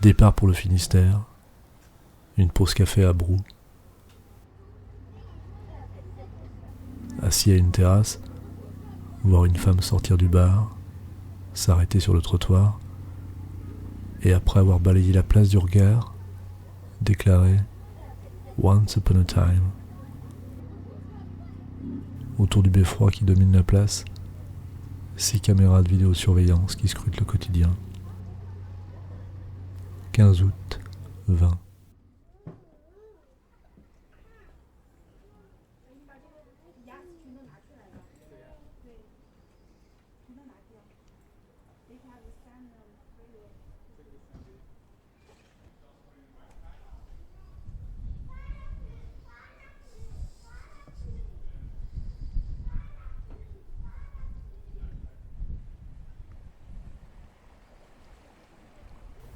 Départ pour le Finistère, une pause café à Brou. Assis à une terrasse, voir une femme sortir du bar, s'arrêter sur le trottoir, et après avoir balayé la place du regard, déclarer « Once upon a time ». Autour du beffroi qui domine la place, 6 caméras de vidéosurveillance qui scrutent le quotidien. 15 août, 20.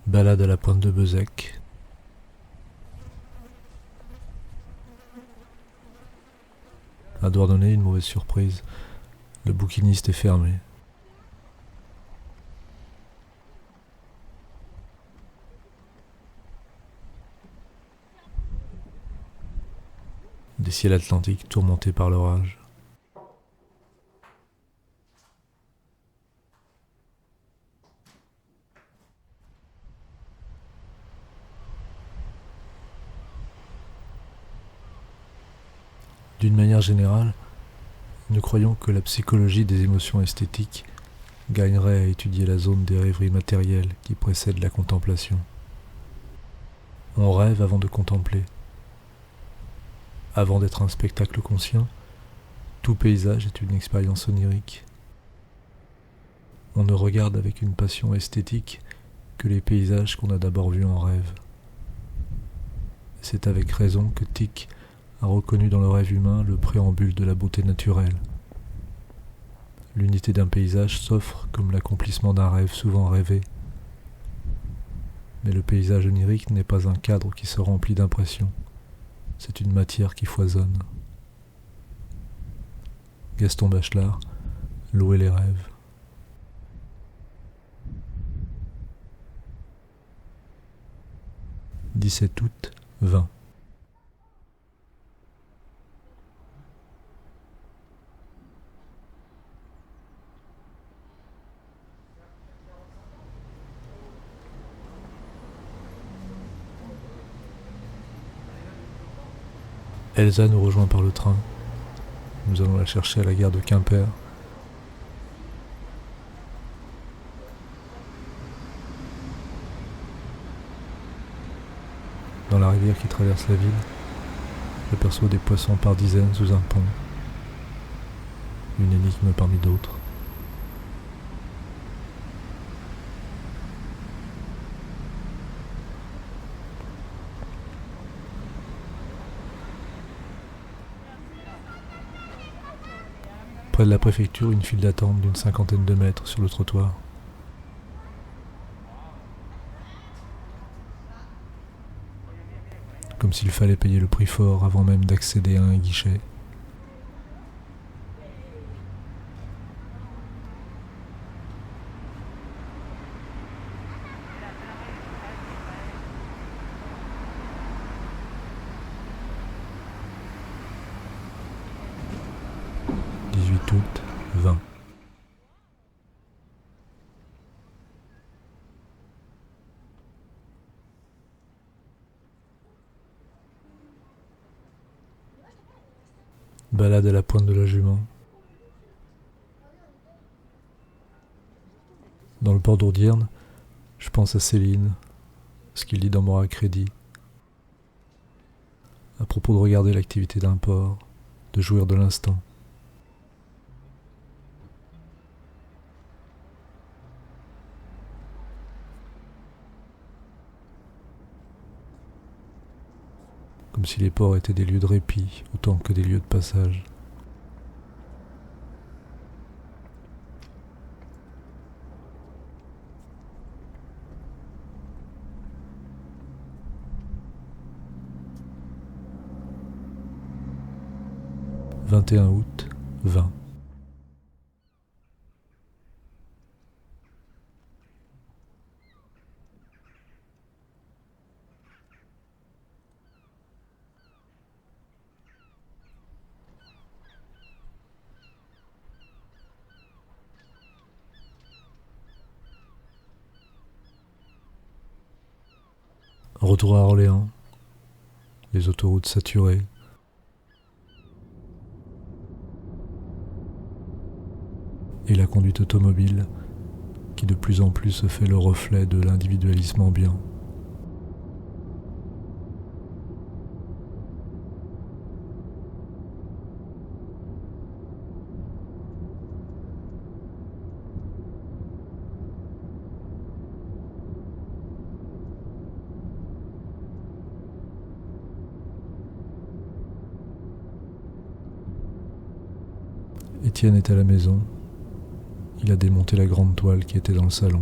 Balade à la pointe de Bezec. À Douarnenez, une mauvaise surprise. Le bouquiniste est fermé. Des ciels atlantiques tourmentés par l'orage. D'une manière générale, nous croyons que la psychologie des émotions esthétiques gagnerait à étudier la zone des rêveries matérielles qui précède la contemplation. On rêve avant de contempler. Avant d'être un spectacle conscient, tout paysage est une expérience onirique. On ne regarde avec une passion esthétique que les paysages qu'on a d'abord vus en rêve. C'est avec raison que Tieck a reconnu dans le rêve humain le préambule de la beauté naturelle. L'unité d'un paysage s'offre comme l'accomplissement d'un rêve souvent rêvé. Mais le paysage onirique n'est pas un cadre qui se remplit d'impressions, c'est une matière qui foisonne. Gaston Bachelard, L'eau et les rêves. « 17 août, 20. Elsa nous rejoint par le train. Nous allons la chercher à la gare de Quimper. Dans la rivière qui traverse la ville, j'aperçois des poissons par dizaines sous un pont. Une énigme parmi d'autres. Près de la préfecture, une file d'attente d'une 50aine de mètres sur le trottoir. Comme s'il fallait payer le prix fort avant même d'accéder à un guichet. Août, 20. Balade à la pointe de la Jument. Dans le port d'Ourdierne, je pense à Céline, ce qu'il dit dans Moral Crédit, à propos de regarder l'activité d'un port, de jouir de l'instant. Comme si les ports étaient des lieux de répit autant que des lieux de passage. « 21 août, 20. Retour à Orléans, les autoroutes saturées. Et la conduite automobile qui de plus en plus se fait le reflet de l'individualisme ambiant. Étienne est à la maison. Il a démonté la grande toile qui était dans le salon.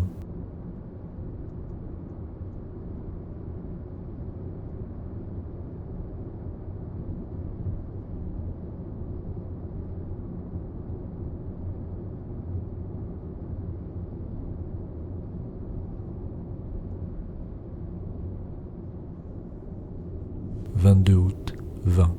« 22 août, 20.